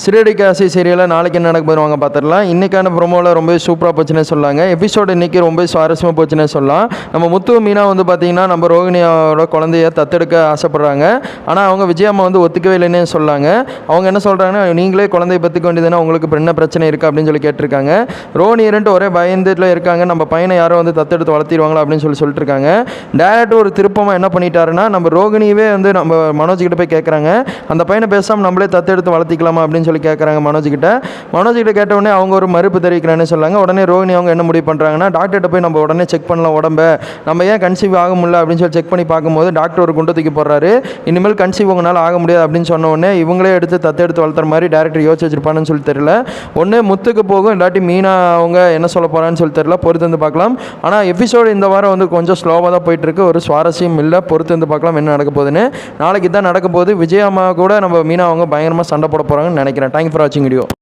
சிறடி காசி சீரியலில் நாளைக்கு என்ன நடக்க போயிருவாங்க பார்த்துடலாம். இன்றைக்கான ப்ரோமோவில் ரொம்ப சூப்பராக போச்சுன்னே சொல்லாங்க. எபிசோடு இன்றைக்கி ரொம்ப சுவாரஸ்யமாக போச்சுன்னே சொல்லலாம். நம்ம முத்து மீனா வந்து பார்த்திங்கன்னா நம்ம ரோகிணியோட குழந்தைய தத்தெடுக்க ஆசைப்பட்றாங்க. ஆனால் அவங்க விஜயம்மா வந்து ஒத்துக்கவே இல்லைன்னே சொல்லாங்க. அவங்க என்ன சொல்கிறாங்கன்னா, நீங்களே குழந்தைய பற்றிக்க வேண்டியதுன்னா உங்களுக்கு என்ன பிரச்சனை இருக்குது அப்படின்னு சொல்லி கேட்டிருக்காங்க. ரோஹிணி இரண்டு ஒரே பயந்துல இருக்காங்க. நம்ம பையனை யாரோ வந்து தத்தெடுத்து வளர்த்திடுவாங்களா அப்படின்னு சொல்லிட்டு இருக்காங்க. டேரக்ட் ஒரு திருப்பமாக என்ன பண்ணிட்டாருன்னா, நம்ம ரோகிணியவே வந்து நம்ம மனோஜ் கிட்ட போய் கேட்குறாங்க, அந்த பையனை பேசாமல் நம்மளே தத்தெடுத்து வளர்த்திக்கலாமா அப்படின்னு சொல்லி கேட்குறாங்க மனோஜ் கிட்ட கேட்ட உடனே அவங்க ஒரு மறுப்பு தெரிவிக்கிறான்னு சொல்லாங்க. உடனே ரோஹிணி அவங்க என்ன முடிவு பண்ணுறாங்கன்னா, டாக்டர்கிட்ட போய் நம்ம உடனே செக் பண்ணலாம் உடம்ப, நம்ம ஏன் கன்சீவ் ஆக முடியல அப்படின்னு சொல்லி செக் பண்ணி பார்க்கும்போது டாக்டர் ஒரு குண்டை தூக்கி போடுறாரு. இனிமேல் கன்சீவ் உங்களால் ஆக முடியாது அப்படின்னு சொன்ன உடனே இவங்களே எடுத்து தத்தெடுத்து வளர்த்துற மாதிரி டேரக்டர் யோசிச்சு வச்சிருப்பான்னு சொல்லி தெரியல. ஒன்று முத்துக்கு போகும், இல்லாட்டி மீனா அவங்க என்ன சொல்ல போகிறான்னு சொல்லி தெரியல. பொறுத்து வந்து பார்க்கலாம். ஆனால் எபிசோடு இந்த வாரம் வந்து கொஞ்சம் ஸ்லோவாக தான் போயிட்டுருக்கு. ஒரு சுவாரஸ்யம் இல்லை. பொறுத்து வந்து பார்க்கலாம் என்ன நடக்க போகுதுன்னு. நாளைக்கு தான் நடக்க போகுது. விஜயம்மா கூட நம்ம மீனா அவங்க பயங்கரமாக சண்டை போட போகிறாங்கன்னு நினைக்கிறேன். தேங்க்யூ ஃபார் வாட்சிங் வீடியோ.